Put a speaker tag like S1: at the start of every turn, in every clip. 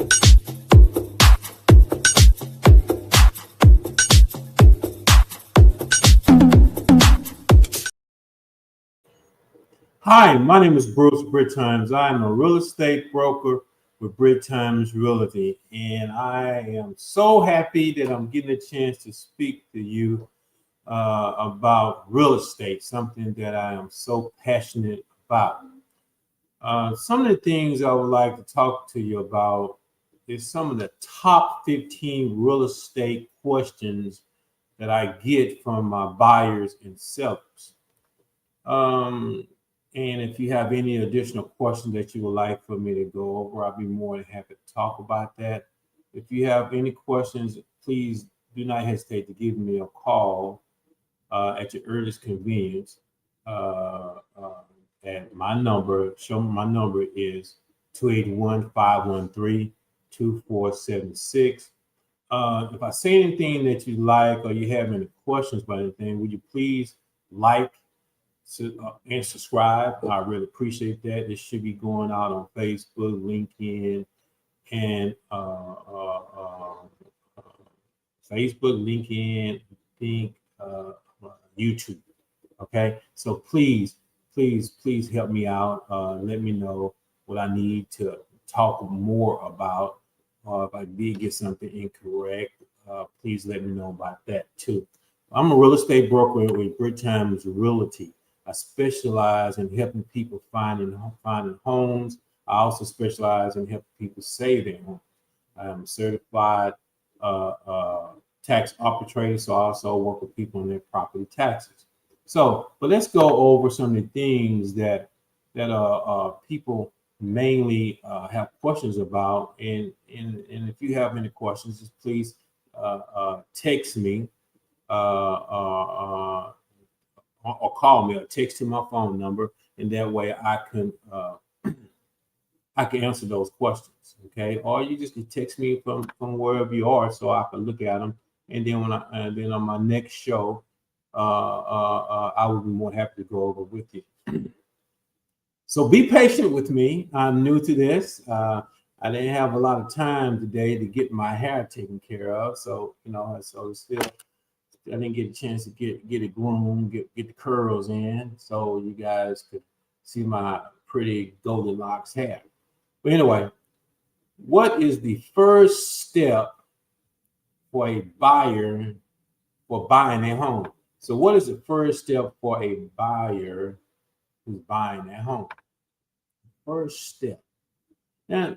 S1: Hi, my name is Bruce Brittimes. I am a real estate broker with Brittimes Realty, and I am so happy that I'm getting a chance to speak to you about real estate, something that I am so passionate about. Some of the things I would like to talk to you about is some of the top 15 real estate questions that I get from my buyers and sellers. Um, and if you have any additional questions that you would like for me to go over, I'll be more than happy to talk about that. If you have any questions, please do not hesitate to give me a call at your earliest convenience. And my number, show me my number is 281-513-2476. If I say anything that you like or you have any questions about anything, would you please like and subscribe? I really appreciate that. It should be going out on Facebook, LinkedIn, and Facebook, LinkedIn, I think YouTube. Okay, so please help me out. Let me know what I need to talk more about. If I did get something incorrect, please let me know about that too. I'm a real estate broker with Brittimes Realty. I specialize in helping people finding homes. I also specialize in helping people save their home. I am a certified tax arbitrator, so I also work with people on their property taxes. So, but let's go over some of the things that people mainly have questions about. And if you have any questions, just please text me or call me or text to my phone number, and that way I can answer those questions. Okay, or you just can text me from wherever you are, so I can look at them, and then then on my next show, I will be more happy to go over with you. So be patient with me. I'm new to this. I didn't have a lot of time today to get my hair taken care of, so so still I didn't get a chance to get it groomed, get the curls in, so you guys could see my pretty Goldilocks hair. But anyway, what is the first step for a buyer for buying a home? So what is the first step for a buyer who's buying a home? First step. Now,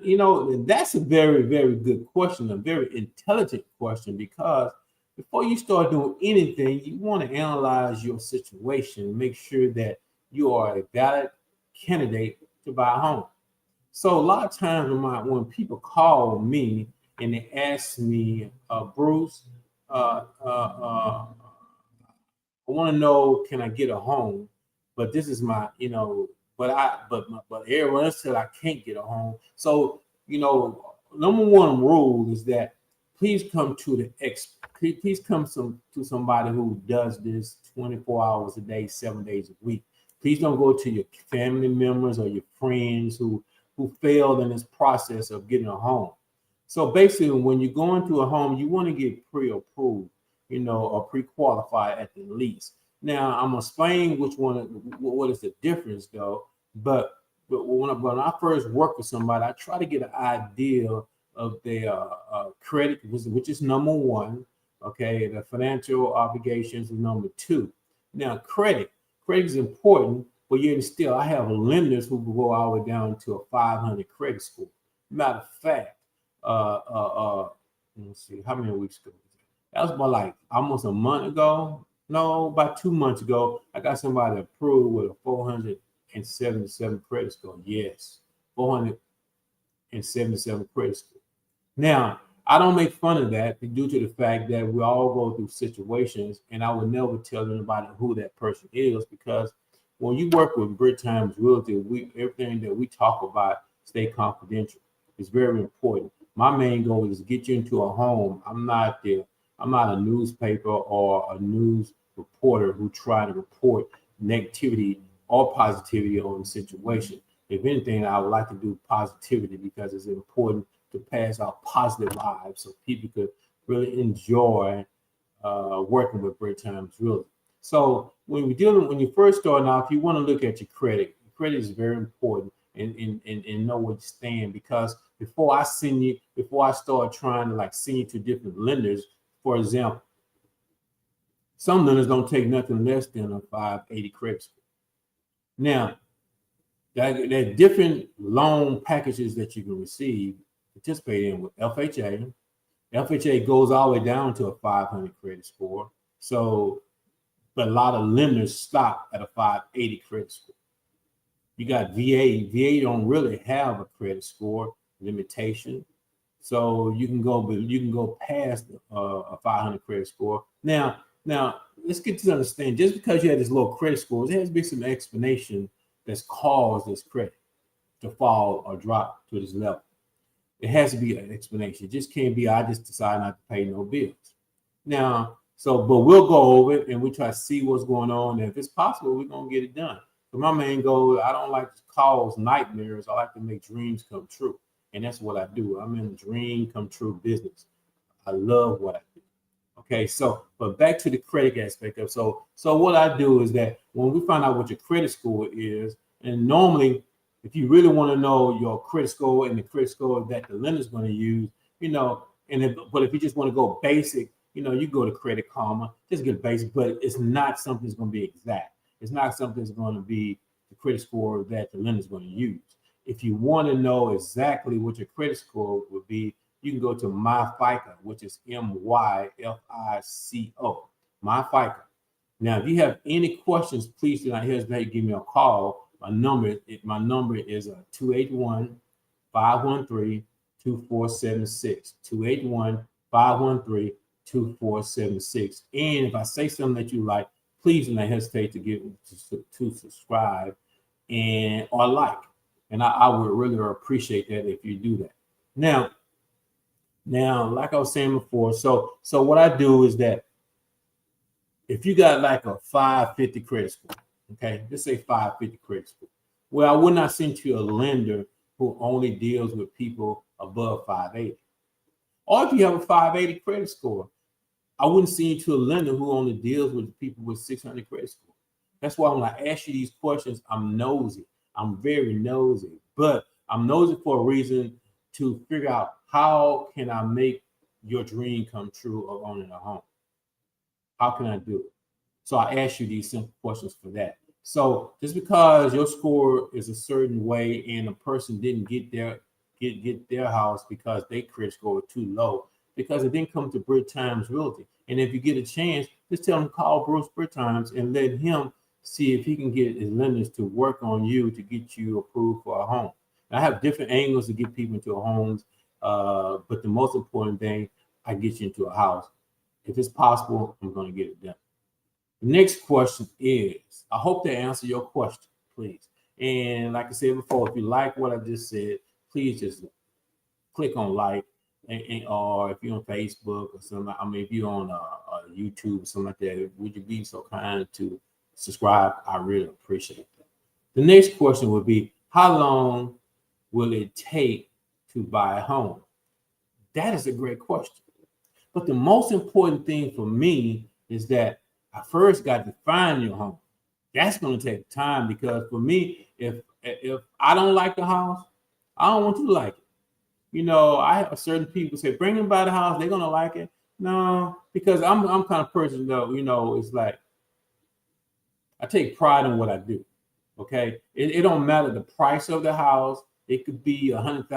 S1: that's a very, very good question, a very intelligent question, because before you start doing anything, you want to analyze your situation, make sure that you are a valid candidate to buy a home. So a lot of times when people call me and they ask me, Bruce, I want to know, can I get a home? But this is my, but everyone else said I can't get a home. So, number one rule is that please come to please come to somebody who does this 24 hours a day, 7 days a week. Please don't go to your family members or your friends who failed in this process of getting a home. So basically, when you go into a home, you want to get pre-approved, or pre-qualified at the least. Now, I'm gonna explain what is the difference though. But when I first work with somebody, I try to get an idea of their credit, which is number one. Okay, the financial obligations is number two. Now, credit is important, but yet still, I have lenders who will go all the way down to a 500 credit score. Matter of fact, let me see, how many weeks ago? That was about like almost a month ago. No, about 2 months ago, I got somebody approved with a 477 credit score. Yes, 477 credit score. Now, I don't make fun of that due to the fact that we all go through situations, and I would never tell anybody who that person is, because when you work with Brittimes Realty, everything that we talk about stay confidential. It's very important. My main goal is to get you into a home. I'm not a newspaper or a news reporter who try to report negativity or positivity on the situation. If anything, I would like to do positivity because it's important to pass out positive vibes so people could really enjoy working with Bridge Times Realty. So when you first start out, if you want to look at your credit is very important, and know where you stand, because before I start trying to like send you to different lenders, for example, some lenders don't take nothing less than a 580 credit score. Now, there are different loan packages that you can receive, participate in with FHA. FHA goes all the way down to a 500 credit score. So, but a lot of lenders stop at a 580 credit score. You got VA. VA don't really have a credit score limitation, so you can go past a 500 credit score. Now, let's get to understand. Just because you have this low credit score, there has to be some explanation that's caused this credit to fall or drop to this level. It has to be an explanation. It just can't be I just decide not to pay no bills. Now, but we'll go over it and we try to see what's going on. And if it's possible, we're gonna get it done. But my main goal, I don't like to cause nightmares. I like to make dreams come true. And that's what I do. I'm in a dream come true business. I love what I do. Okay, but back to the credit aspect of so what I do is that when we find out what your credit score is, and normally if you really want to know your credit score and the credit score that the lender's going to use, but if you just want to go basic, you go to Credit Karma, just get basic, but it's not something that's going to be exact. It's not something that's going to be the credit score that the lender's going to use. If you want to know exactly what your credit score would be, you can go to MyFICO, which is MYFICO, MyFICO. Now, if you have any questions, please do not hesitate to give me a call. My number is 281-513-2476. 281-513-2476. And if I say something that you like, please do not hesitate to subscribe or like. And I would really appreciate that if you do that. Now, like I was saying before, so what I do is that if you got like a 550 credit score, okay, let's say 550 credit score. Well, I would not send you a lender who only deals with people above 580. Or if you have a 580 credit score, I wouldn't send you to a lender who only deals with people with 600 credit score. That's why when I ask you these questions, I'm nosy. I'm very nosy, but I'm nosy for a reason, to figure out how can I make your dream come true of owning a home. How can I do it? So I ask you these simple questions for that. So just because your score is a certain way and a person didn't get their house because their credit score was too low, because it didn't come to Bridge Times Realty. And if you get a chance, just tell them call Bruce Bridge Times and let him see if he can get his lenders to work on you to get you approved for a home. I have different angles to get people into homes, but the most important thing, I get you into a house. If it's possible, I'm going to get it done. The next question is, I hope they answer your question, please. And like I said before, if you like what I just said, please just click on like, or if you're on Facebook or something, if you're on YouTube or something like that, would you be so kind to subscribe? I really appreciate that. The next question would be, how long will it take to buy a home? That is a great question. But the most important thing for me is that I first got to find your home. That's going to take time, because for me, if I don't like the house, I don't want you to like it. I have certain people say, bring them by the house, they're going to like it. No, because I'm kind of person though, it's like I take pride in what I do. Okay. It don't matter the price of the house. It could be $100,000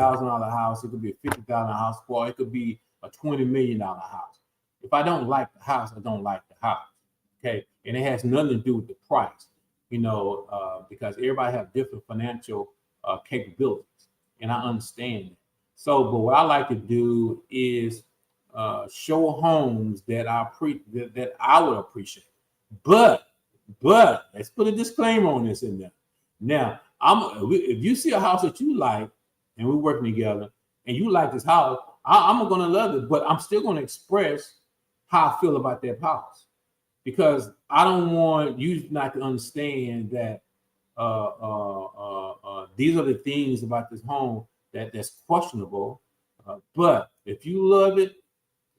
S1: house. It could be a $50,000 house, or it could be a $20 million house. If I don't like the house, I don't like the house. Okay. And it has nothing to do with the price, because everybody have different financial capabilities. And I understand that. So, but what I like to do is show homes that I would appreciate. But let's put a disclaimer on this in there. Now, if you see a house that you like and we're working together and you like this house, I'm going to love it, but I'm still going to express how I feel about that house, because I don't want you not to understand that these are the things about this home that's questionable. But if you love it,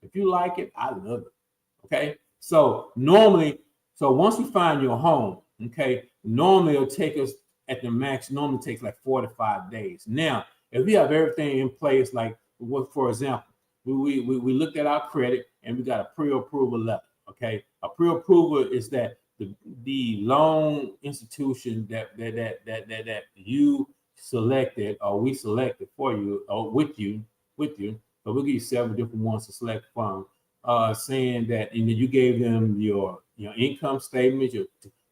S1: if you like it, I love it. Okay. So normally, so once we find your home, okay, normally it'll take us at the max, normally takes like 4 to 5 days. Now, if we have everything in place, like for example, we looked at our credit and we got a pre-approval letter. Okay. A pre-approval is that the loan institution that you selected or we selected for you or with you. So we'll give you several different ones to select from, saying that you gave them your income statement, your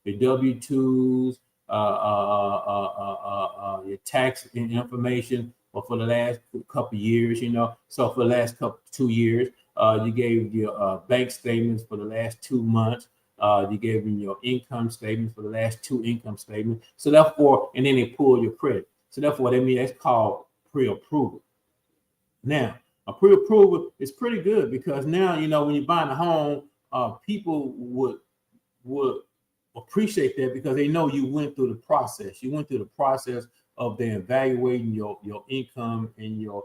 S1: W-2s, your tax information for the last couple of years, So for the last couple 2 years, you gave your bank statements for the last 2 months. You gave them your income statements for the last 2 income statements. So therefore, and then they pull your credit. So therefore, that's called pre-approval. Now, a pre-approval is pretty good because now when you're buying a home, people would appreciate that because they know you went through the process. You went through the process of them evaluating your income and your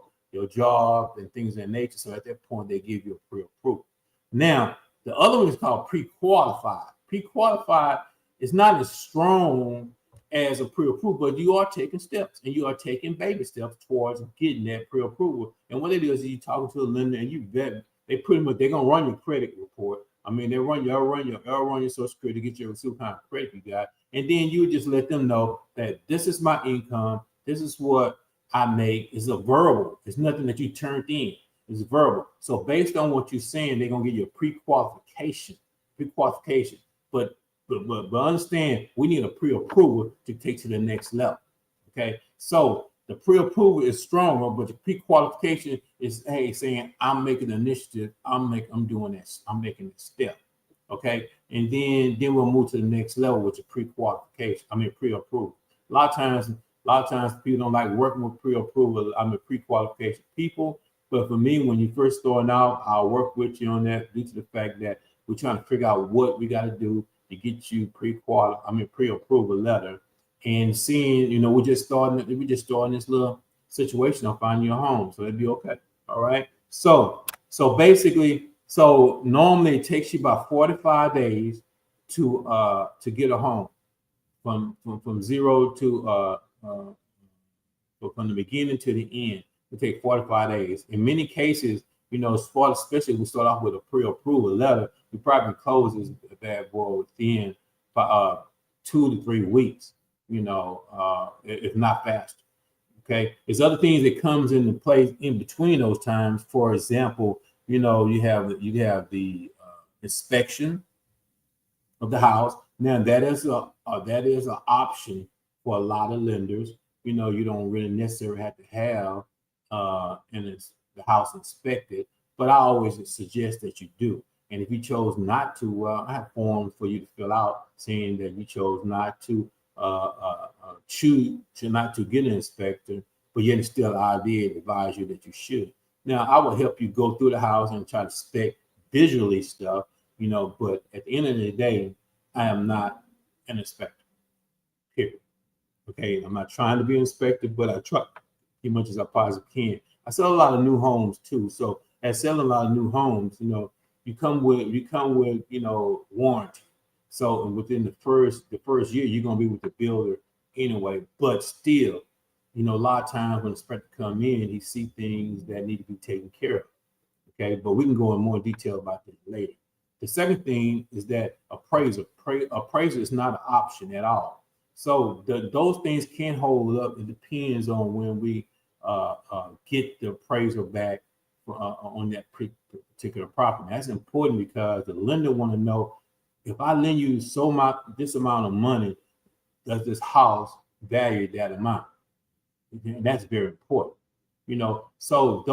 S1: job and things of that nature. So at that point, they give you a pre-approval. Now, the other one is called pre-qualified. Pre-qualified is not as strong as a pre-approval, but you are taking steps and you are taking baby steps towards getting that pre-approval. And what it is you talking to a lender and you vet, they're gonna run your credit report. I mean, they'll run your Social Security to get your what kind of credit you got, and then you just let them know that this is my income, this is what I make. It's a verbal. It's nothing that you turned in. It's verbal. So based on what you're saying, they're gonna give you a pre-qualification. But understand, we need a pre-approval to take to the next level. Okay, so the pre-approval is stronger, but the pre-qualification is saying I'm making the initiative, I'm doing this, I'm making this step. Okay, and then we'll move to the next level, which is pre-qualification. Pre-approval. A lot of times people don't like working with pre-approval. Pre-qualification people. But for me, when you first starting out, I'll work with you on that due to the fact that we're trying to figure out what we got to do to get you pre-approval letter, and seeing, we're just starting this little situation of finding your home, so it'd be okay. All right. So basically, normally it takes you about 45 days to get a home from zero to from the beginning to the end. It take 45 days. In many cases, especially we start off with a pre-approval letter, we probably close this bad boy within 2 to 3 weeks, if not faster. Okay. There's other things that comes into place in between those times. For example, you have the inspection of the house. Now that is an option for a lot of lenders. You don't really necessarily have to have the house inspected, but I always suggest that you do. And if you chose not to, I have forms for you to fill out saying that you chose not to choose not to get an inspector, but yet it's still I did advise you that you should. Now I will help you go through the house and try to spec visually stuff, but at the end of the day, I am not an inspector. Period. Okay, I'm not trying to be an inspector, but I try as much as I possibly can. I sell a lot of new homes too. So at selling a lot of new homes, you come with warranty. So within the first year, you're gonna be with the builder anyway. But still, a lot of times when the inspector come in, he see things that need to be taken care of. Okay, but we can go in more detail about this later. The second thing is that appraiser is not an option at all. So those things can hold up. It depends on when we get the appraisal back on that particular property. That's important because the lender want to know, if I lend you this amount of money, does this house value that amount? And that's very important. So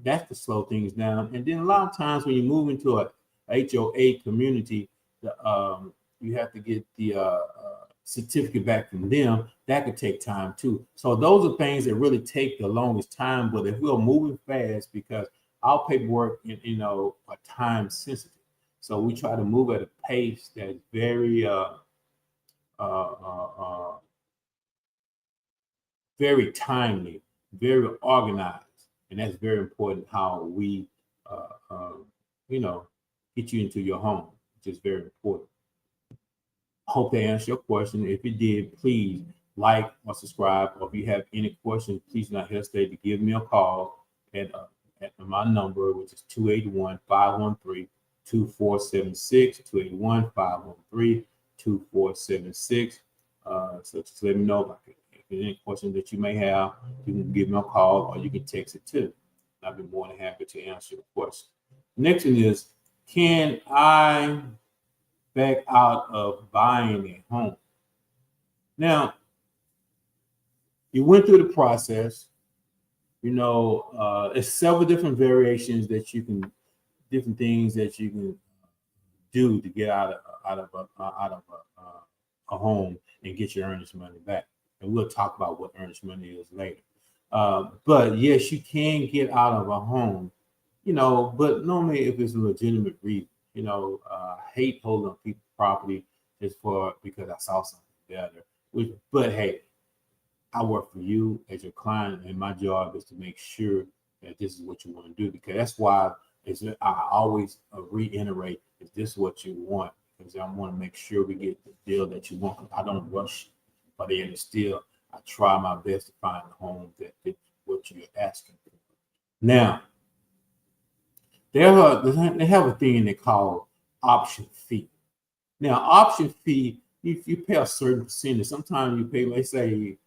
S1: that's to slow things down. And then a lot of times when you move into a HOA community, you have to get the certificate back from them. That could take time too. So those are things that really take the longest time. But if we're moving fast, because our paperwork, are time sensitive, so we try to move at a pace that's very very timely, very organized. And that's very important how we, uh, uh, you know, get you into your home, which is very important. Hope that answered your question. If it did, please like or subscribe. Or if you have any questions, please do not hesitate to give me a call at my number, which is 281-513-2476, 281-513-2476. So just let me know about it. If there's any questions that you may have, you can give me a call or you can text it too. I'll be more than happy to answer your question. Next one is, can I back out of buying a home? Now, you went through the process. It's several different variations that you can, different things that you can do to get out of a home and get your earnest money back. And we'll talk about what earnest money is later. But yes, you can get out of a home, but normally if it's a legitimate reason. I hate holding on people's property just because I saw something better. But hey, I work for you as your client, and my job is to make sure that this is what you want to do. Because that's why I always reiterate, is this what you want? Because I want to make sure we get the deal that you want. I don't rush, but then still, I try my best to find a home that fits what you're asking for. Now, they have a thing they call option fee. Now, option fee, if you pay a certain percentage, sometimes you pay, let's say, you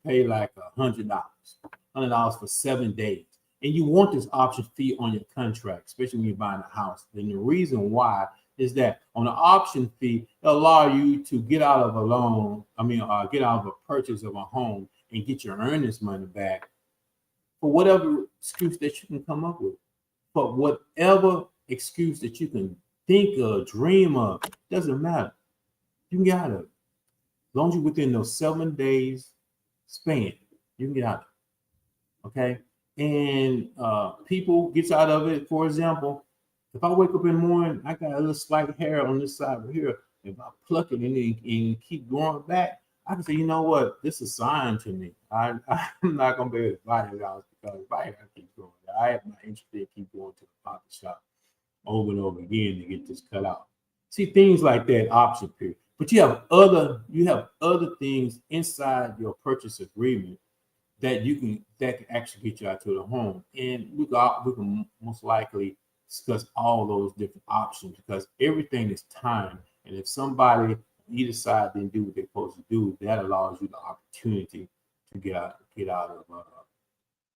S1: pay like $100 for 7 days, and you want this option fee on your contract, especially when you're buying a house. And the reason why is that on the option fee, it'll allow you to get out of a loan, get out of a purchase of a home and get your earnest money back for whatever excuse that you can come up with. But whatever excuse that you can think of, dream of, doesn't matter. You can get out of it. As long as you're within those 7 days span, you can get out of it. Okay? And people gets out of it. For example, if I wake up in the morning, I got a little slight hair on this side right here. If I pluck it and keep growing back, I can say, you know what? This is a sign to me. I'm not going to be able to buy it out because if I have to keep growing, I have my interest in keep going to the barber shop over and over again to get this cut out. See, things like that, option period. But you have other things inside your purchase agreement that can actually get you out to the home. And we can most likely discuss all those different options because everything is time. And if somebody on either side didn't do what they're supposed to do, that allows you the opportunity to get out of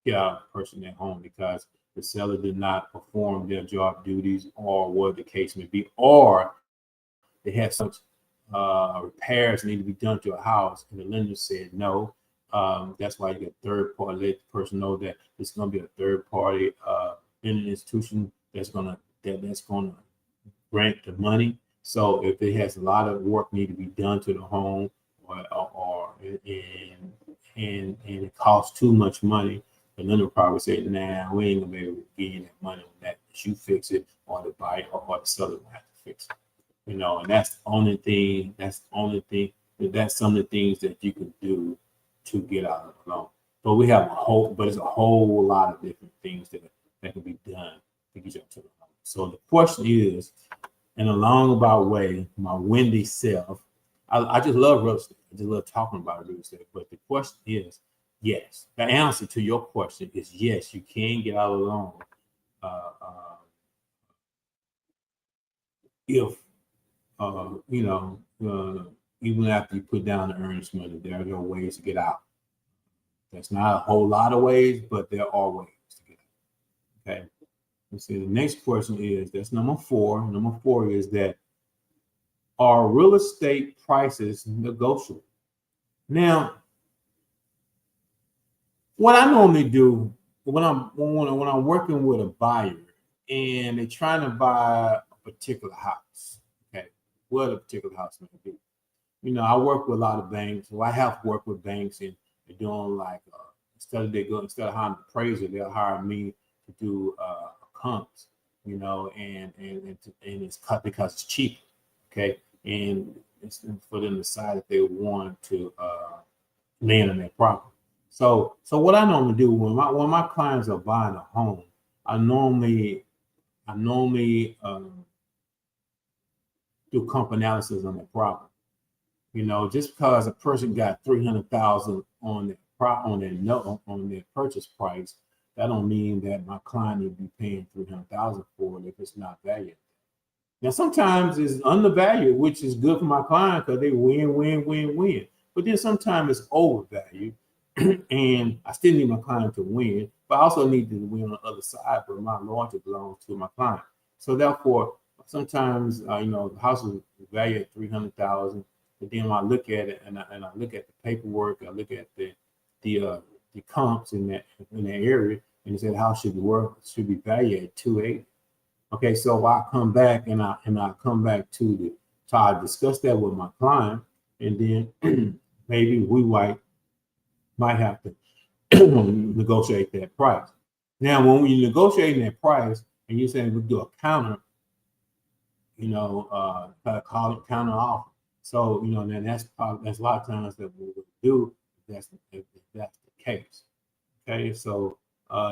S1: the person at home because the seller did not perform their job duties or what the case may be, or they had some repairs need to be done to a house and the lender said no. That's why you get third party. Let the person know that it's going to be a third party in an institution that's going to grant the money. So if it has a lot of work need to be done to the home, and it costs too much money, the lender probably say, "Nah, we ain't gonna be able to give you that money on that. You fix it, or the buyer or the seller will have to fix it." And that's the only thing. That's some of the things that you can do to get out of the loan. But it's a whole lot of different things that can be done to get you out to the loan. So the question is, in a long-about way, my windy self, I just love real estate. I just love talking about real estate. But the question is, yes. The answer to your question is yes. You can get out of the loan if even after you put down the earnest money, there are ways to get out. There's not a whole lot of ways, but there are ways to get out. Okay. Let's see. The next question is, that's number 4. Number 4 is that, are real estate prices negotiable? Now, what I normally do when I'm working with a buyer and they're trying to buy a particular house, okay, what a particular house may be. I work with a lot of banks. So I have worked with banks, and they're doing like instead of hiring an appraiser, they'll hire me to do comps, and it's cut because it's cheap, okay, and it's for them to decide if they want to land on their property. So what I normally do when my clients are buying a home, I normally do comp analysis on the property. You know, just because a person got 300,000 on their note on their purchase price, that don't mean that my client need to be paying 300,000 for it if it's not valued. Now sometimes it's undervalued, which is good for my client because they win. But then sometimes it's overvalued, and I still need my client to win, but I also need to win on the other side. But my loyalty belongs to my client. So therefore, sometimes the house is valued at 300,000. But then when I look at it and I look at the paperwork, I look at the comps in that area, and it said house should be valued at 280. Okay, so I come back and I come back so I discuss that with my client, and then maybe we might have to negotiate that price. Now, when we negotiate that price, and you're saying we do a counter, call it counter offer. So then that's a lot of times that we would do if that's the case. Okay, so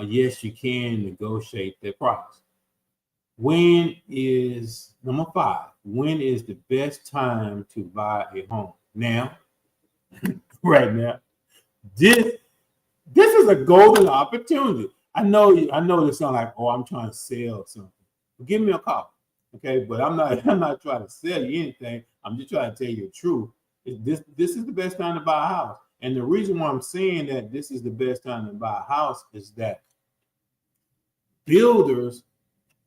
S1: yes, you can negotiate the price. When is number 5? When is the best time to buy a home? Now, right now, this is a golden opportunity. I know this sounds like, oh, I'm trying to sell something. Give me a call, okay? But I'm not trying to sell you anything. I'm just trying to tell you the truth. This is the best time to buy a house, and the reason why I'm saying that this is the best time to buy a house is that builders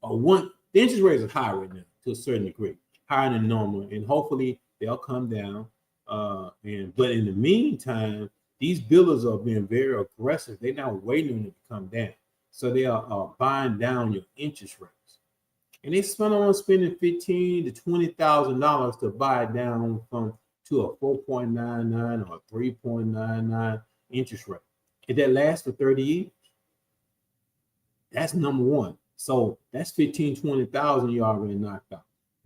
S1: the interest rates are high right now to a certain degree, higher than normal, and hopefully they'll come down. But in the meantime, these builders are being very aggressive. They're not waiting on it to come down, so they are buying down your interest rates, and they spending $15,000 to $20,000 to buy it down to a 4.99 or 3.99 interest rate, and that lasts for 30 years. That's number one. So that's 20,000 you already knocked out.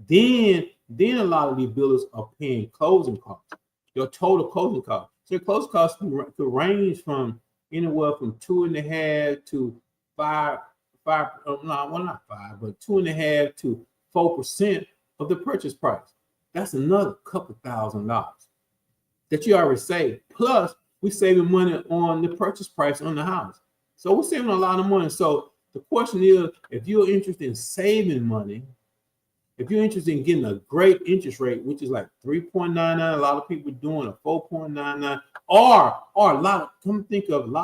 S1: Then a lot of these builders are paying closing costs, your total closing costs. So your closing costs could range from anywhere from 2.5 to 5, not 5, but 2.5 to 4% of the purchase price. That's another couple $1,000 that you already saved. Plus, we're saving money on the purchase price on the house. So we're saving a lot of money. So the question is, if you're interested in saving money, if you're interested in getting a great interest rate, which is like 3.99, a lot of people doing a 4.99, or a lot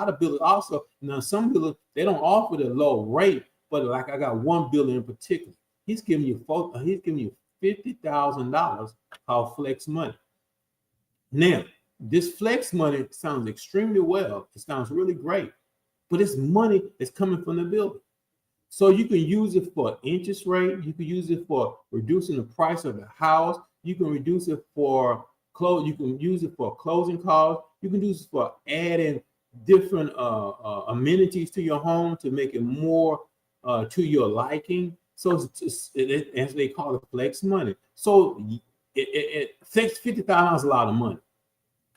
S1: of builders also. Now, some builders, they don't offer the low rate, but like I got one builder in particular, he's giving you $50,000 called flex money. Now, this flex money sounds extremely well. It sounds really great. But it's money that's coming from the builder. So you can use it for interest rate. You can use it for reducing the price of the house. You can reduce it for You can use it for closing costs. You can use it for adding different amenities to your home to make it more to your liking. So it's as they call it, flex money. So it $50,000 is a lot of money.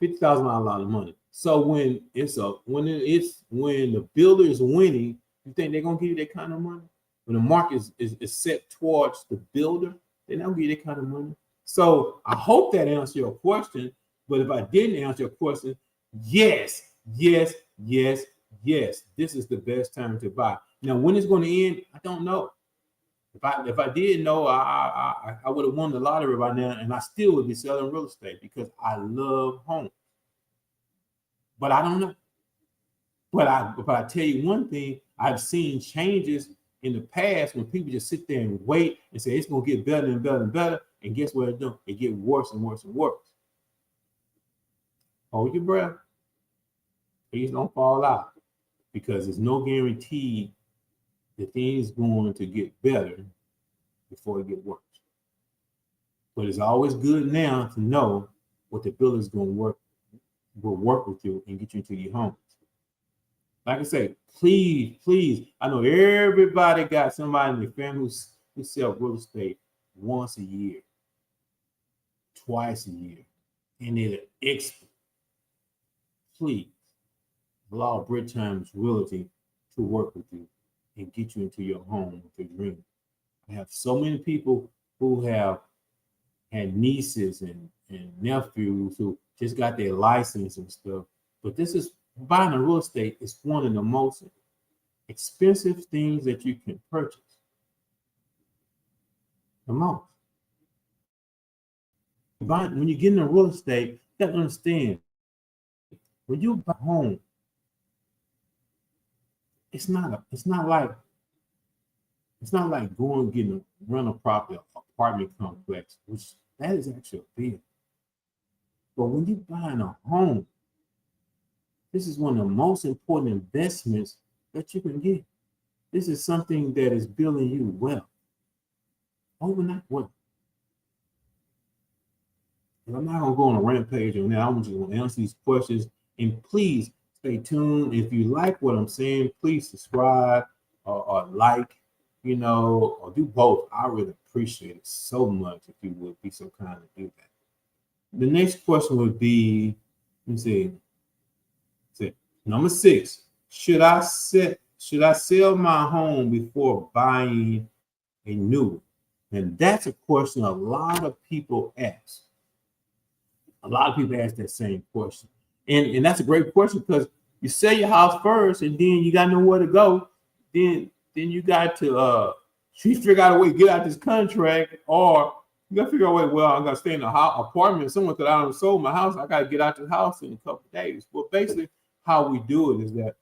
S1: $50,000 a lot of money. So when the builder is winning, you think they're gonna give you that kind of money? When the market is set towards the builder, they're not gonna give you that kind of money. So I hope that answers your question. But if I didn't answer your question, yes. This is the best time to buy. Now, when it's going to end, I don't know. If I did know, I would have won the lottery by now, and I still would be selling real estate because I love home. But I don't know. But I tell you one thing, I've seen changes in the past when people just sit there and wait and say it's gonna get better and better and better, and guess what it's doing? It gets worse and worse and worse. Hold your breath. Please don't fall out, because there's no guarantee that things going to get better before it gets worse. But it's always good now to know what the builder is going to will work with you and get you into your homes. Like I say, please. I know everybody got somebody in their family who sell real estate once a year, twice a year, and they're an expert. Please allow Brit Times Realty to work with you and get you into your home with your dream. I have so many people who have had nieces and nephews who just got their license and stuff. But this is buying a real estate is one of the most expensive things that you can purchase. The most. When you get into real estate, you got to understand when you buy a home, it's not like going and getting a rental property apartment complex, which that is actually a bill. But when you're buying a home, this is one of the most important investments that you can get. This is something that is building you wealth, overnight wealth. And I'm not gonna go on a rampage on that. I'm just gonna answer these questions, and please stay tuned. If you like what I'm saying, please subscribe or like, or do both. I really appreciate it so much if you would be so kind to do that. The next question would be, let me see. Number 6, should I sell my home before buying a new one? And that's a question a lot of people ask. A lot of people ask that same question. And that's a great question, because you sell your house first and then you got nowhere to go. Then you got to figure out a way to get out this contract, or you got to figure out a way, well, I'm going to stay in a apartment somewhere that I don't sold my house. I got to get out the house in a couple of days. Well, basically, how we do it is that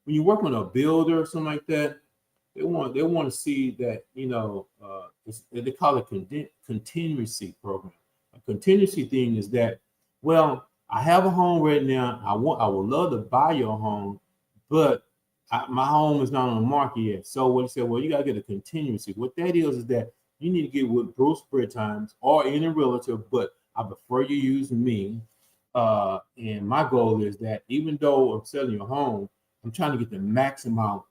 S1: when you work on a builder or something like that, they want to see that, they call it contingency program. A contingency thing is that, well, I have a home right now. I would love to buy your home, but my home is not on the market yet. So what he said, well, you got to get a contingency. What that is that you need to get with Bruce Brit Times or any realtor, but I prefer you use me. And my goal is that even though I'm selling your home, I'm trying to get the max amount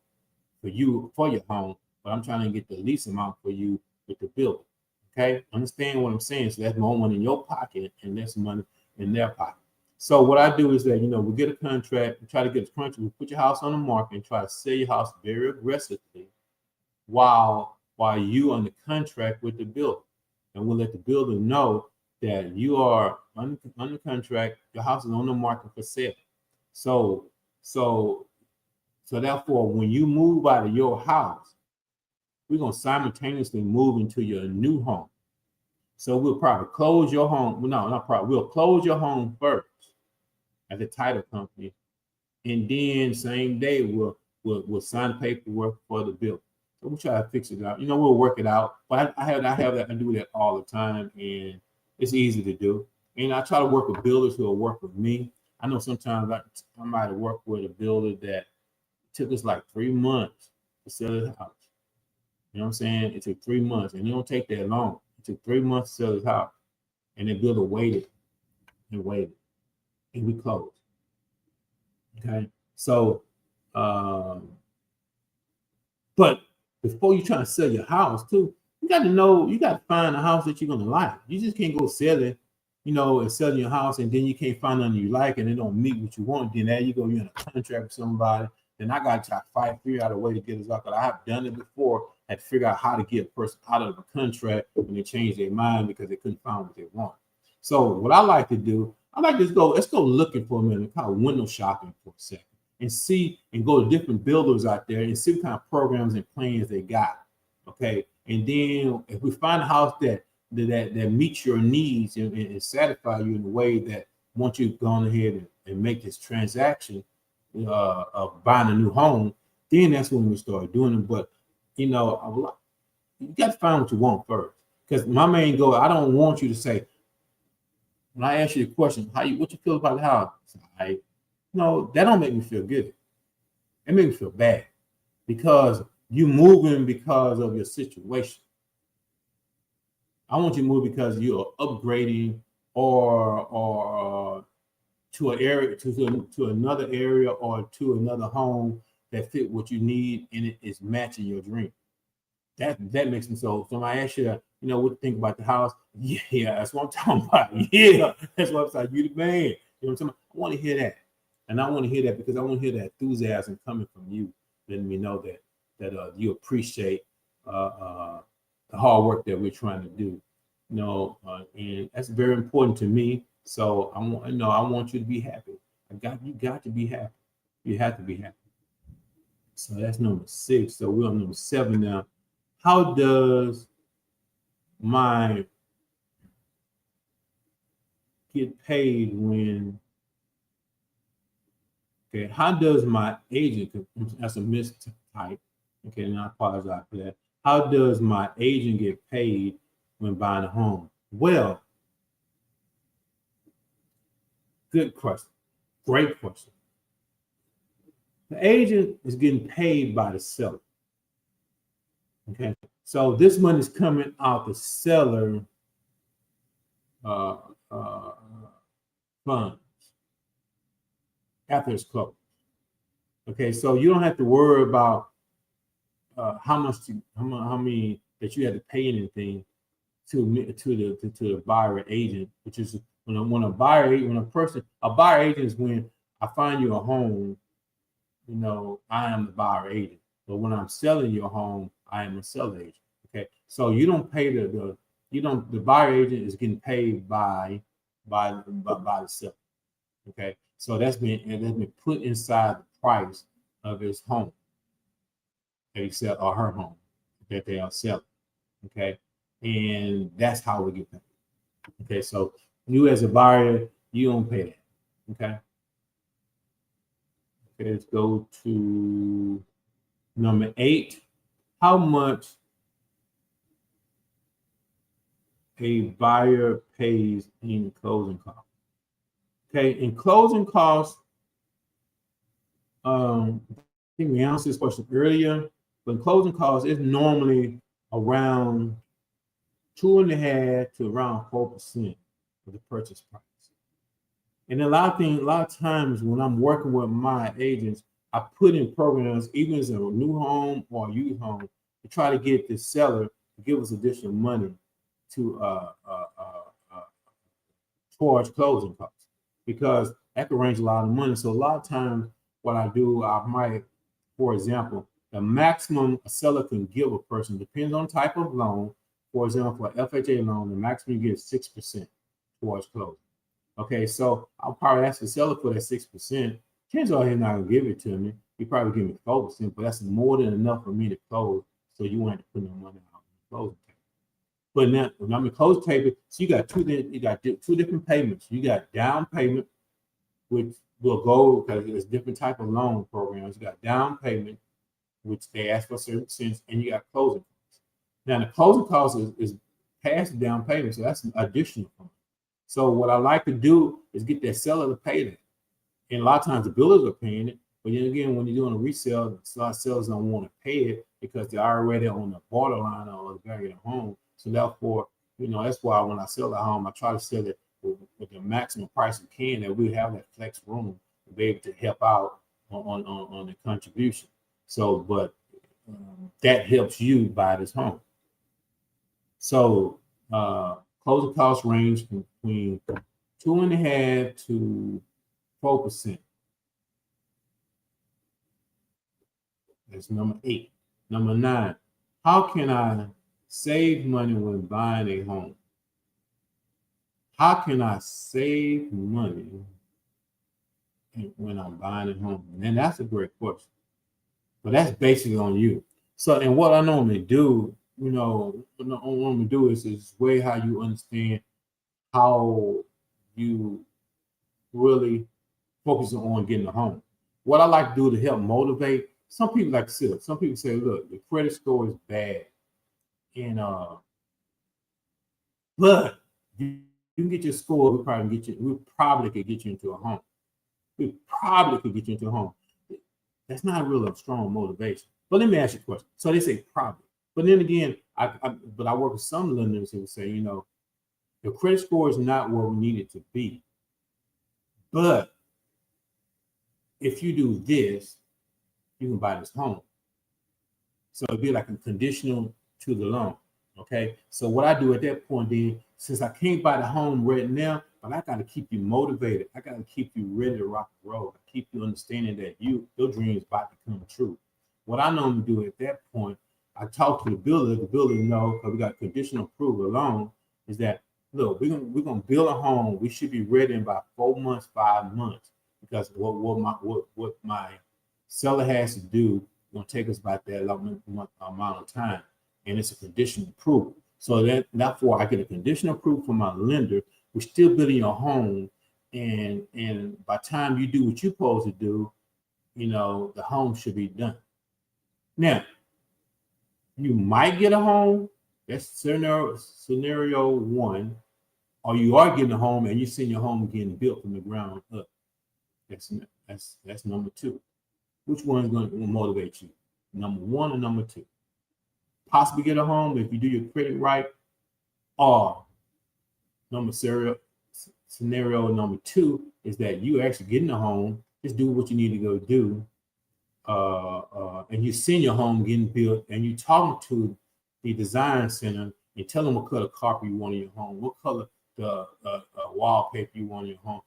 S1: for you for your home, but I'm trying to get the least amount for you with the builder. Okay, understand what I'm saying? So that's more money in your pocket and less money in their pocket. So what I do is that, we get a contract, we try to get a contract, we put your house on the market and try to sell your house very aggressively while you on the contract with the builder. And we'll let the builder know that you are under contract, your house is on the market for sale. So therefore, when you move out of your house, we're going to simultaneously move into your new home. So we'll probably close your home. No, not probably. We'll close your home first at the title company, and then same day we'll sign paperwork for the bill. So we'll try to fix it out. We'll work it out. But I have that. I do that all the time, and it's easy to do. And I try to work with builders who will work with me. I know sometimes I might have worked with a builder that took us like 3 months to sell his house. You know what I'm saying? It took 3 months, and it don't take that long. It took 3 months to sell his house, and the builder waited, and we closed. Okay, so, but before you try to sell your house too, you got to find a house that you're gonna like. You just can't go sell it, and sell your house, and then you can't find nothing you like, and it don't meet what you want. Then there you go, you're in a contract with somebody. Then I got to try to figure out a way to get us out. Because I have done it before. I had to figure out how to get a person out of a contract when they change their mind because they couldn't find what they want. So what I like to do, let's go looking for a minute, kind of window shopping for a second, and see and go to different builders out there and see what kind of programs and plans they got. Okay, and then if we find a house that meets your needs and satisfy you in a way that once you've gone ahead and make this transaction of buying a new home, then that's when we start doing it. But you got to find what you want first. Because my main goal, I don't want you to say, when I ask you the question, what you feel about the house? That don't make me feel good. It makes me feel bad because you moving because of your situation. I want you to move because you're upgrading or to an area, to another area or to another home that fit what you need and it is matching your dream. That makes me so. So I ask you, what you think about the house? Yeah, that's what I'm talking about. Yeah, that's what I'm saying. You the man. You know what I'm talking about? I want to hear that. And I want to hear that because I want to hear that enthusiasm coming from you, letting me know that you appreciate the hard work that we're trying to do. And that's very important to me. So I want you to be happy. You got to be happy. You have to be happy. So that's number 6. So we're on number 7 now. How does my get paid when? Okay, how does my agent? That's a mistype. Okay, and I apologize for that. How does my agent get paid when buying a home? Well, good question. Great question. The agent is getting paid by the seller. Okay, so this money is coming out the seller funds after it's closed. Okay, so you don't have to worry about how many that you had to pay anything to the buyer agent, which is when a buyer agent is when I find you a home. I am the buyer agent, but when I'm selling your home, I am a seller agent. Okay, so you don't pay the buyer agent is getting paid by the seller. Okay, so that's been put inside the price of his home that he sell, or her home that they are selling. Okay, and that's how we get paid. Okay, so you as a buyer, you don't pay that. Okay. Okay, let's go to number 8. How much a buyer pays in closing costs? Okay, in closing costs, I think we answered this question earlier, but in closing costs, it's normally around 2.5% to around 4% of the purchase price. And a lot of times when I'm working with my agents, I put in programs, even as a new home or a used home, to try to get the seller to give us additional money to towards closing costs, because that could range a lot of money. So a lot of times what I do, I might, for example, the maximum a seller can give a person depends on type of loan. For example, for FHA loan, the maximum you get is 6% towards closing. Okay, so I'll probably ask the seller for that 6%. Chances are he's not gonna give it to me. He probably give me 4%, but that's more than enough for me to close. So you won't have to put no money out in the closing table. But now when I'm in closing table, so you got two different payments. You got down payment, which will go because there's different type of loan programs. You got down payment, which they ask for a certain percentage, and you got closing costs. Now the closing cost is past the down payment, so that's an additional cost. So what I like to do is get that seller to pay that. And a lot of times the builders are paying it. But then again, when you're doing a resale, a lot of sellers don't want to pay it because they're already on the borderline or the value of the home. So therefore, that's why when I sell the home, I try to sell it with the maximum price we can, that we have that flex room to be able to help out on the contribution. So, but that helps you buy this home. So closing costs range between 2.5% to 4%. That's number 8. Number 9. How can I save money when buying a home? How can I save money when I'm buying a home? And that's a great question. But that's basically on you. So, and what I normally do, is way how you understand how you really focus on getting a home. What I like to do to help motivate, some people like to say, some people say, look, the credit score is bad. And but you can get your score, we probably could get you into a home. We probably could get you into a home. That's not really a strong motivation. But let me ask you a question. So they say probably. But then again, I work with some lenders who say, your credit score is not where we need it to be. But if you do this, you can buy this home. So it'd be like a conditional to the loan. Okay. So what I do at that point then, since I can't buy the home right now, but I got to keep you motivated. I got to keep you ready to rock and roll. I keep you understanding that your dream is about to come true. What I normally do at that point, I talk to the builder. The builder know because we got conditional approval alone. Is that look, we're gonna build a home. We should be ready in about 4 months, 5 months, because what my seller has to do gonna take us about that amount of time, and it's a conditional approval. So therefore I get a conditional approval from my lender. We're still building your home, and by the time you do what you're supposed to do, the home should be done. Now, you might get a home. That's scenario one, or you are getting a home and you're seeing your home getting built from the ground up. That's number two. Which one is going to motivate you? Number one or number two? Possibly get a home if you do your credit right, or scenario number two is that you actually getting a home, just do what you need to go do, and you seeing your home getting built, and you talking to the design center and tell them what color carpet you want in your home, what color the wallpaper you want in your home,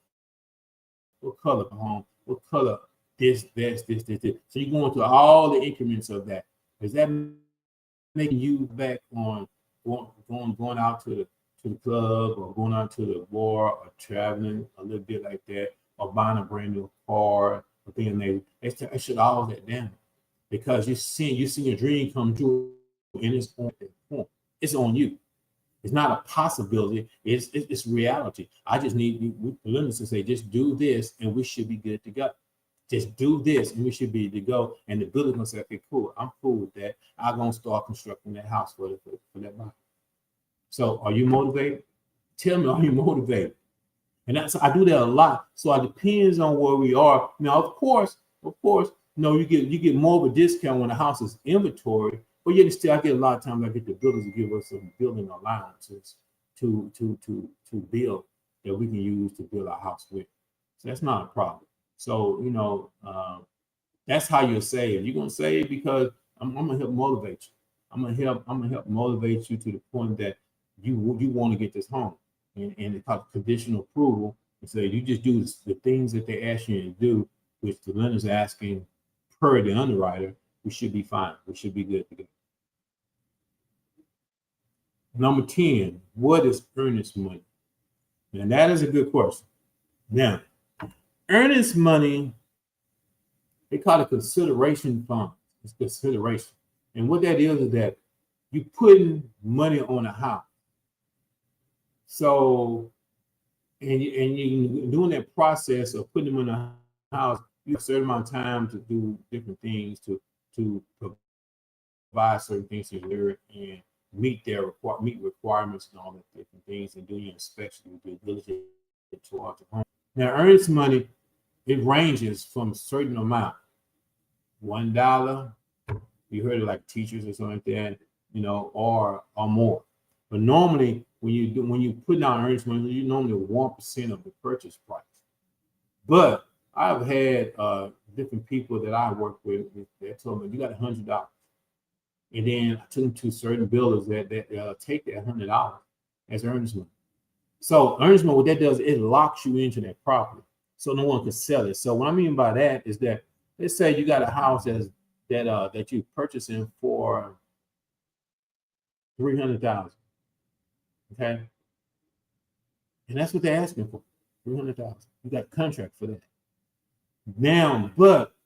S1: what color this. So you're going through all the increments of that. Is that making you back on going out to the club, or going out to the bar, or traveling a little bit like that, or buying a brand new car, or being they shut all that down, because you're seeing your dream come true, and it's on that point. It's on you. It's not a possibility. It's reality. I just need you, Linda, to say, just do this, and we should be good to go. Just do this, and we should be to go. And the builder's gonna say, okay, cool. I'm cool with that. I'm gonna start constructing that house for that buyer. So, are you motivated? Tell me, are you motivated? And I do that a lot. So it depends on where we are. Now, of course, you get more of a discount when the house is inventory. But yet still, I get a lot of times I get the builders to give us some building allowances to build that we can use to build our house with. So that's not a problem. So that's how you'll save. You're gonna save because I'm gonna help motivate you. I'm gonna help motivate you to the point that you want to get this home, and it's called conditional approval. And so you just do the things that they ask you to do, which the lender's asking per the underwriter. We should be fine. We should be good to go. Number 10, what is earnest money? And that is a good question. Now, earnest money, they call it consideration fund. It's consideration. And what that is that you're putting money on a house. So, and you doing that process of putting them in a house, you have a certain amount of time to do different things to provide certain things to your and meet requirements and all that different things, and doing your inspection, due diligence towards the home. Now, earnest money, it ranges from a certain amount, $1. You heard of like teachers or something like that, or more. But normally, when you put down earnest money, you normally 1% of the purchase price. But I've had different people that I work with that told me, you got $100. And then I took them to certain builders that take that $100 as earnest money. So earnest money, what that does, it locks you into that property, so no one can sell it. So what I mean by that is that, let's say you got a house that you're purchasing for $300,000, okay, and that's what they're asking for, $300,000. You got a contract for that now, but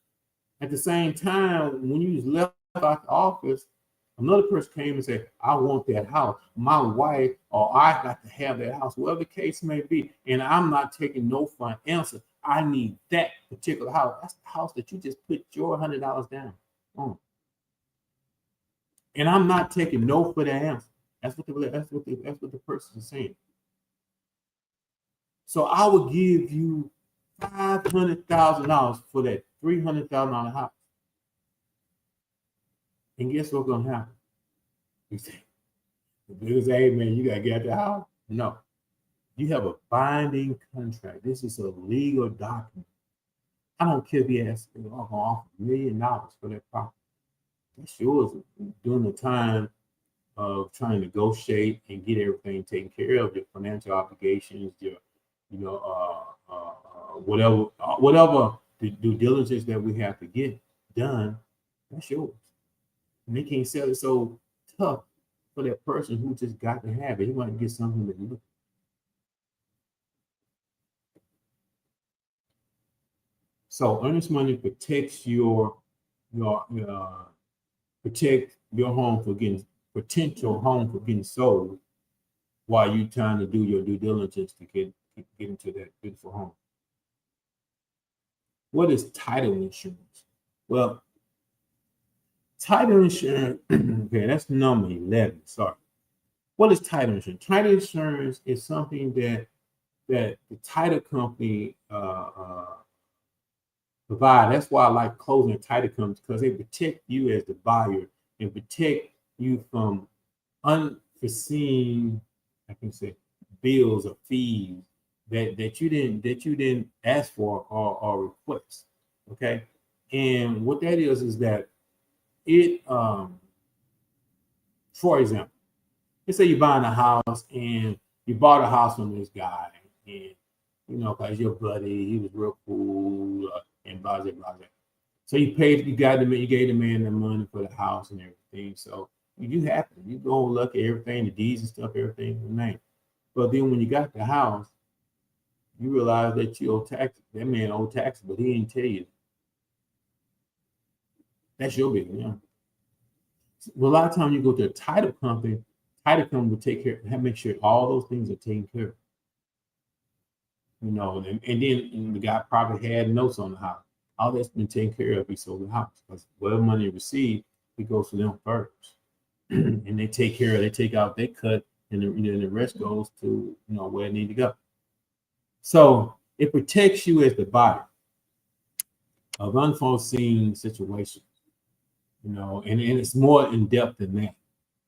S1: at the same time, when you left out the office, another person came and said, I want that house. My wife or I got to have that house, whatever the case may be. And I'm not taking no for an answer. I need that particular house. That's the house that you just put your $100 down on. And I'm not taking no for that answer. That's what the person is saying. So I would give you $500,000 for that $300,000 house. And guess what's gonna happen? You say, hey man, you gotta get out the house. No, you have a binding contract. This is a legal document. I don't care if he has to offer $1 million for that property. That's yours during the time of trying to negotiate and get everything taken care of, your financial obligations, your whatever the due diligence that we have to get done, that's yours. And they can't sell it so tough for that person who just got to have it. He want to get something that look. So earnest money protects your protect your home for getting potential home for getting sold while you trying to do your due diligence to get into that beautiful home. What is title insurance? Well, title insurance, okay, that's number 11. Sorry. What is title insurance? Title insurance is something that the title company provide. That's why I like closing title companies, because they protect you as the buyer and protect you from unforeseen, I can say, bills or fees that you didn't ask for or request. Okay, and what that is that it for example, let's say you're buying a house and you bought a house from this guy, and because your buddy, he was real cool, and blah blah blah. So you gave the man the money for the house and everything. So you happy, you go look at everything, the deeds and stuff, everything in the name. But then when you got the house, you realize that you owe taxes. That man owed taxes, but he didn't tell you. That's your business. Well, a lot of times you go to a title company will take care, make sure all those things are taken care of. And then the guy probably had notes on the house. All that's been taken care of, he sold the house. Because whatever money received, it goes to them first. And they take care of, they take out their cut, and the rest goes to where it need to go. So it protects you as the buyer of unforeseen situations, and it's more in depth than that.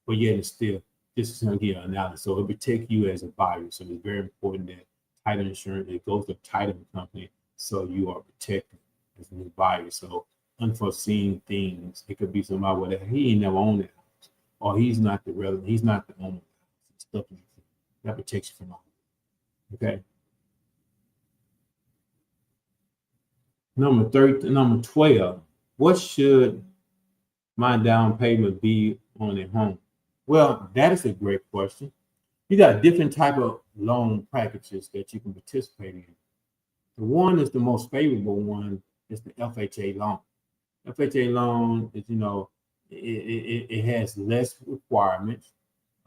S1: But yet it's still, this is going to get an analysis. So it protects you as a buyer. So it's very important that title insurance, it goes to title company, so you are protected as a new buyer. So unforeseen things, it could be somebody where he ain't never owned that house, or he's not the owner of the house. Stuff like that protects you from all. Okay. Number 12. What should my down payment be on a home? Well, that is a great question. You got different type of loan packages that you can participate in. The one is the most favorable one is the FHA loan. FHA loan is, it has less requirements.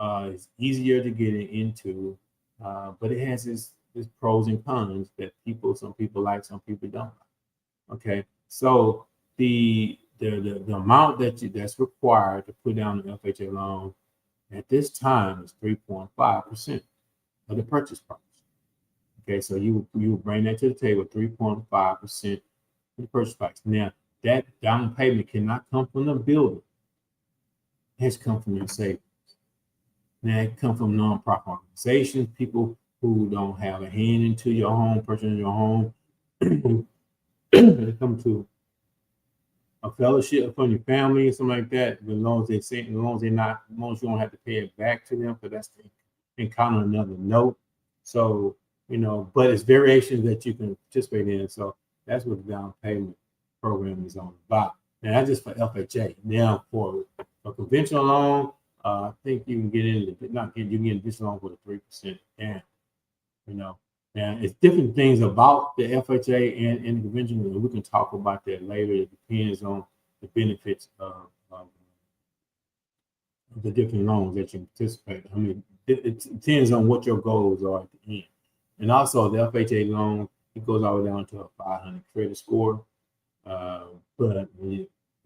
S1: It's easier to get into, but it has its pros and cons that some people like, some people don't. Okay, so the amount that's required to put down the FHA loan at this time is 3.5% of the purchase price. Okay, so you bring that to the table, 3.5% of the purchase price. Now, that down payment cannot come from the builder. It has come from your savings. Now, it comes from nonprofit organizations, people who don't have a hand into your home, purchasing your home. They come to a fellowship from your family or something like that. As long as you don't have to pay it back to them, because that's encounter another note. So, but it's variations that you can participate in. So that's what the down payment program is all about. Now, that's just for FHA. Now, for a conventional loan, I think you can get you can get this loan with a 3% down. And it's different things about the FHA and the conventional. We can talk about that later. It depends on the benefits of the different loans that you participate. I mean, it depends on what your goals are at the end. And also the FHA loan, it goes all the way down to a 500 credit score. But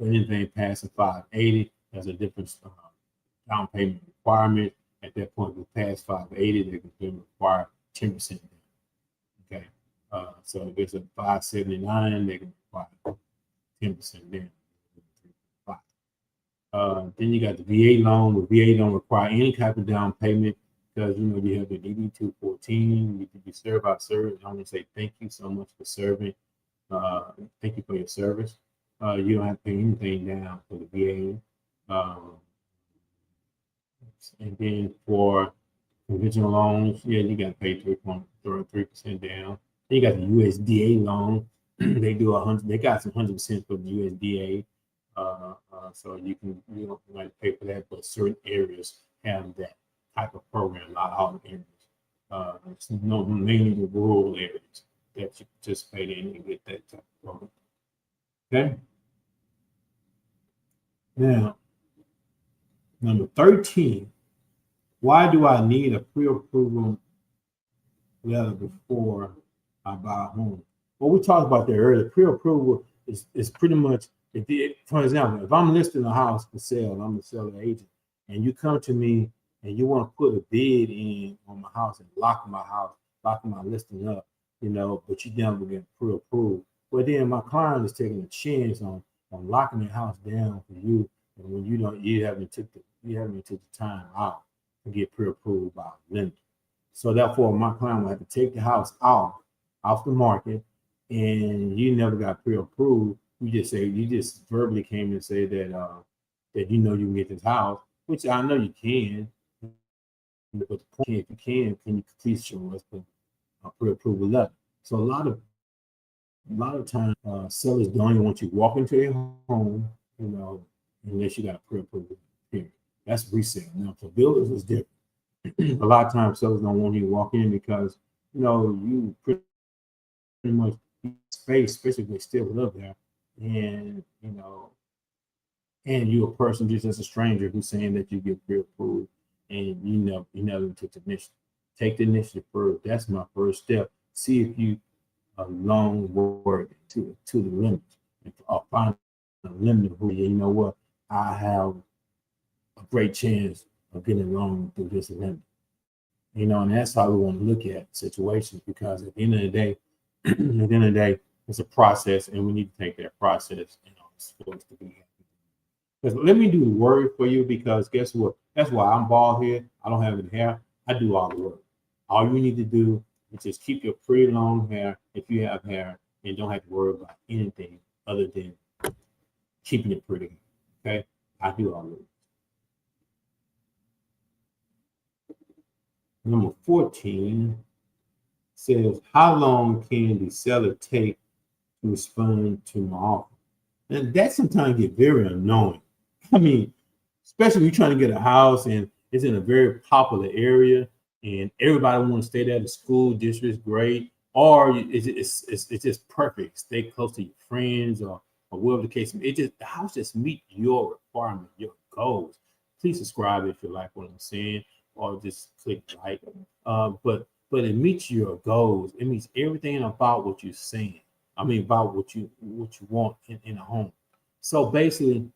S1: anything past a 580, there's a different down payment requirement. At that point, we pass 580, they can require 10% down. Okay, so if it's a 579, they can require 10% down. Then you got the VA loan. The VA don't require any type of down payment, because you have the DD 214. You serve out service. I want to say thank you so much for serving. Thank you for your service. You don't have to pay anything down for the VA. And then for Conventional loans, yeah, you got to pay 3.33% down. Then you got the USDA loan. They do 100. They got some 100% for the USDA, so you don't like to pay for that, but certain areas have that type of program. Not all areas. It's mainly the rural areas that you participate in and get that type of program. Okay. Now, number 13. Why do I need a pre-approval letter before I buy a home? Well, we talked about that earlier. Pre-approval is pretty much, for example, if I'm listing a house for sale, I'm a seller agent, and you come to me and you want to put a bid in on my house and lock my listing up, but you never get pre-approved. Well, then my client is taking a chance on locking the house down for you, and when you haven't took the time out to get pre-approved by a lender. So therefore, my client will have to take the house off the market, and you never got pre-approved. You just verbally came and said that you can get this house, which I know you can. But the point, if you can you please show us a pre-approval letter? So a lot of times, sellers don't even want you to walk into their home, unless you got a pre-approval period. That's resale. Now, for builders, it's different. A lot of times sellers don't want you to walk in because you pretty much space, especially if they still live there, and and you're a person just as a stranger who's saying that you get pre-approved, and you never took the initiative. Take the initiative first. That's my first step. See if you are long word to the limit. I'll find a limit who what, I have a great chance of getting along through this limit. And that's how we want to look at situations, because at the end of the day, it's a process, and we need to take that process, for us to be happy. Because let me do the word for you, because guess what? That's why I'm bald here. I don't have any hair. I do all the work. All you need to do is just keep your pretty long hair if you have hair, and don't have to worry about anything other than keeping it pretty. Okay? I do all the work. Number 14 says, how long can the seller take to respond to my offer? And that sometimes get very annoying. I mean, especially if you're trying to get a house and it's in a very popular area and everybody wants to stay there. The school district's great, or it's just perfect. Stay close to your friends or whatever the case. The house just meet your requirement, your goals. Please subscribe if you like what I'm saying, or just click like. But it meets your goals. It meets everything about what you're saying. I mean, about what you want in a home. So basically,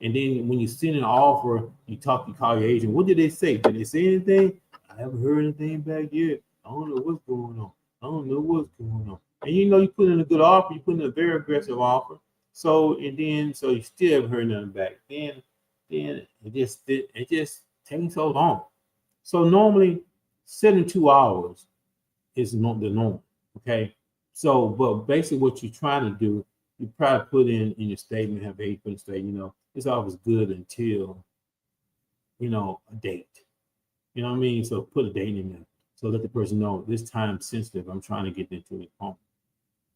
S1: and then when you send an offer, you call your agent. What did they say? Did they say anything? I haven't heard anything back yet. I don't know what's going on. And you put in a good offer. You put in a very aggressive offer. So you still haven't heard nothing back. Then it just taking so long. So normally 72 hours is not the norm. Okay. So, but basically what you're trying to do, you probably put in your statement, have a put in statement, it's always good until, a date. You know what I mean? So put a date in there. So let the person know this time sensitive. I'm trying to get into the home.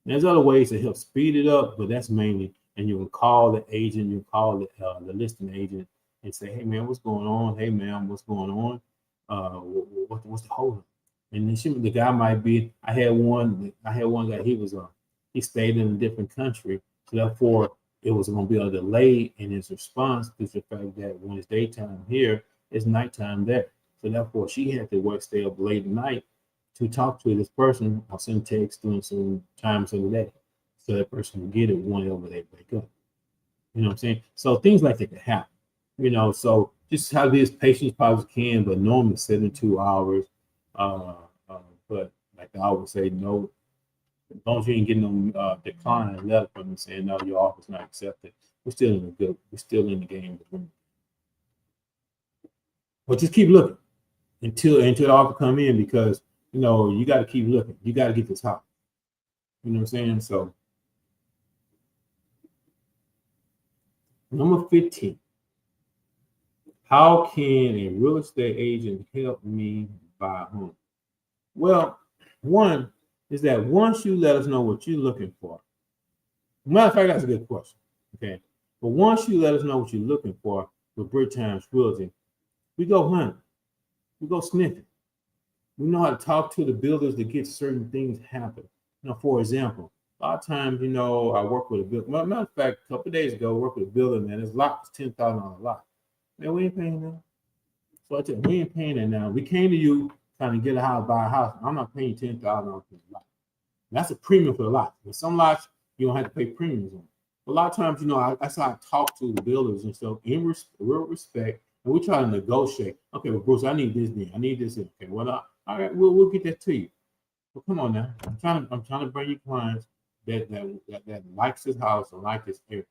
S1: There's other ways to help speed it up, but that's mainly, and you can call the agent, you can call the listing agent and say, hey man, what's going on? Hey man, what's going on? What's the hold up? And then the guy might be, I had one guy, he stayed in a different country. So therefore it was going to be a delay in his response because the fact that when it's daytime here, it's nighttime there. So therefore she had to stay up late at night to talk to this person or send text during some times of the day. So that person can get it whenever they wake up. You know what I'm saying? So things like that can happen. So just have this patience as possible can, but normally 72 hours. But like I always say, no, as long as you ain't getting no decline letter from them saying no, your offer's not accepted, we're still in the game. But just keep looking until the offer come in, because you got to keep looking. You got to get this house. You know what I'm saying? So number 15. How can a real estate agent help me buy a home? Well, one is that once you let us know what you're looking for, matter of fact, that's a good question. Okay. But once you let us know what you're looking for with Bridge Times Realty, we go hunting, we go sniffing. We know how to talk to the builders to get certain things happen. For example, a lot of times, I work with a builder. Matter of fact, a couple of days ago, I worked with a builder, man. His lot was $10,000 lot. Man, we ain't paying that. So I tell you, we ain't paying that now. We came to you trying to get a house, buy a house. I'm not paying $10,000 for the lot. That's a premium for the lot. In some lots, you don't have to pay premiums on. A lot of times, that's how I talk to the builders and stuff in real respect, and we try to negotiate. Okay, well, Bruce, I need this then. I need this. Okay, well, all right, we'll get that to you. But come on now, I'm trying to bring you clients that likes this house and like this area.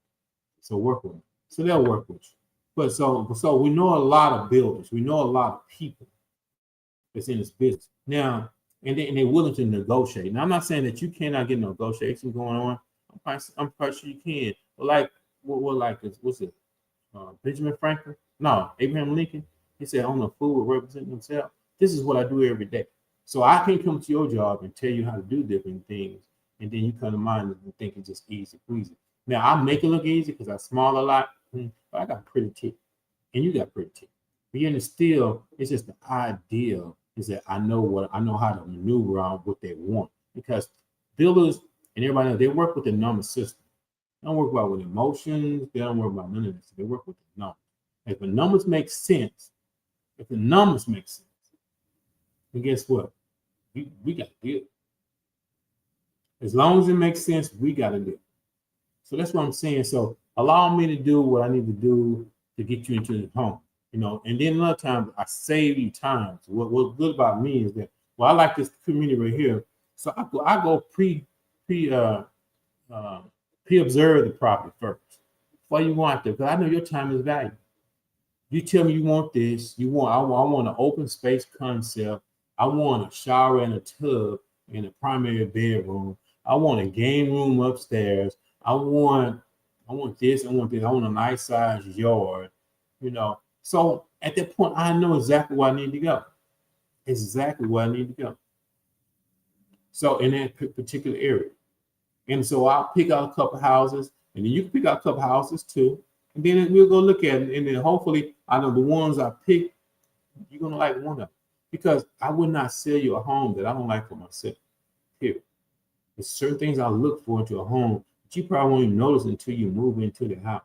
S1: So work with them. So they'll work with you. But so we know a lot of builders. We know a lot of people that's in this business now, and they're willing to negotiate. Now, I'm not saying that you cannot get negotiations going on. I'm quite sure you can. But like, what's it? Benjamin Franklin? No, Abraham Lincoln. He said, "On the fool will represent himself." This is what I do every day. So I can come to your job and tell you how to do different things, and then you come to mine and think it's just easy peasy. Now I make it look easy because I smile a lot, but I got pretty teeth, and you got pretty teeth. But yet still, it's just the ideal is that I know how to maneuver around what they want, because builders and everybody else, they work with the number system. They don't work about with emotions. They don't work about none of this. They work with the numbers. If the numbers make sense, then guess what? We got to deal. As long as it makes sense, we got to do it. So that's what I'm saying. So allow me to do what I need to do to get you into the home. And then another time I save you time. So what's good about me is that, well, I like this community right here. So I go pre-observe the property first before you go out there, because I know your time is valuable. You tell me you want this, I want an open space concept. I want a shower and a tub in a primary bedroom. I want a game room upstairs. I want this, I want this, I want a nice size yard, So at that point, I know exactly where I need to go. Exactly where I need to go. So in that particular area. And so I'll pick out a couple houses, and then you can pick out a couple houses too. And then we'll go look at it. And then hopefully I know the ones I pick, you're gonna like one of them. Because I would not sell you a home that I don't like for myself. Period. There's certain things I look for into a home that you probably won't even notice until you move into the house.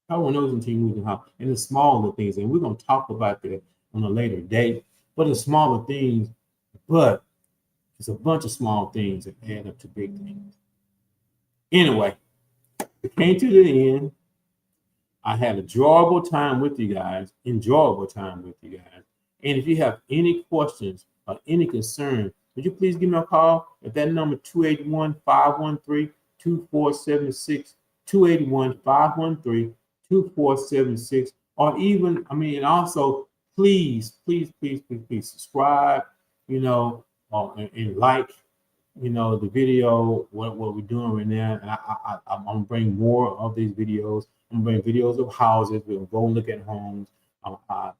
S1: I won't notice until you move in the house. And the smaller things, and we're gonna talk about that on a later date. But the smaller things, but it's a bunch of small things that add up to big things. Anyway, we came to the end. I had enjoyable time with you guys. And if you have any questions or any concern, would you please give me a call at that number 281-513-2476, 281-513-2476, or even, and also please subscribe, and like, the video, what we're doing right now. And I'm gonna bring more of these videos. I'm gonna bring videos of houses. We'll go look at homes.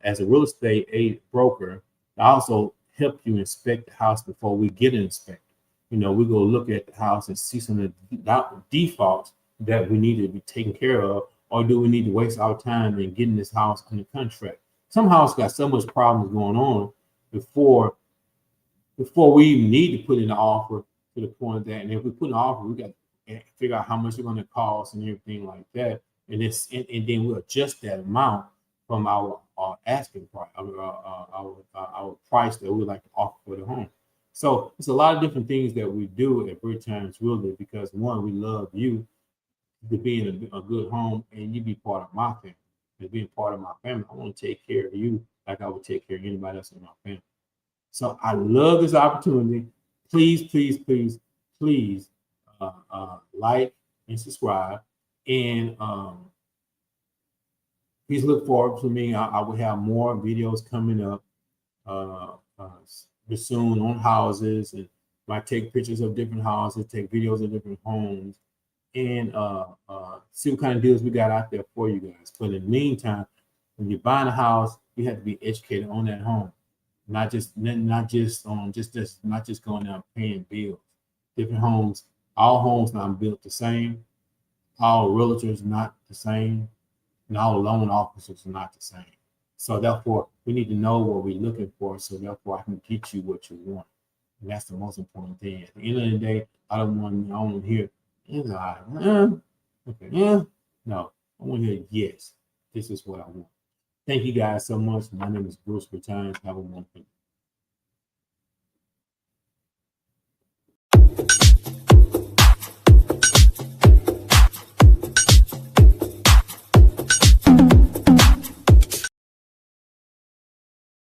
S1: As a real estate broker, I also help you inspect the house before we get it inspected. We go look at the house and see some of the defaults that we need to be taken care of, or do we need to waste our time in getting this house under contract? Some houses got so much problems going on before we even need to put in the offer, to the point that, and if we put an offer, we got to figure out how much it's going to cost and everything like that, and then we'll adjust that amount from our asking price, our price that we like to offer for the home. So it's a lot of different things that we do at Bridge Times Realty, because one, we love you to be in a good home, and you be part of my family. And being part of my family, I want to take care of you like I would take care of anybody else in my family. So I love this opportunity. Please like and subscribe, and please look forward to me. I will have more videos coming up soon on houses, and might take pictures of different houses, take videos of different homes, and see what kind of deals we got out there for you guys. But in the meantime, when you're buying a house, you have to be educated on that home, not just not just going out paying bills. Different homes, all homes not built the same. All realtors not the same, and all loan officers are not the same. So therefore, we need to know what we're looking for. So therefore, I can get you what you want, and that's the most important thing. At the end of the day, I don't want to hear, okay, yeah, no, I want to hear yes. This is what I want. Thank you guys so much. My name is Bruce Returns. Have a wonderful day.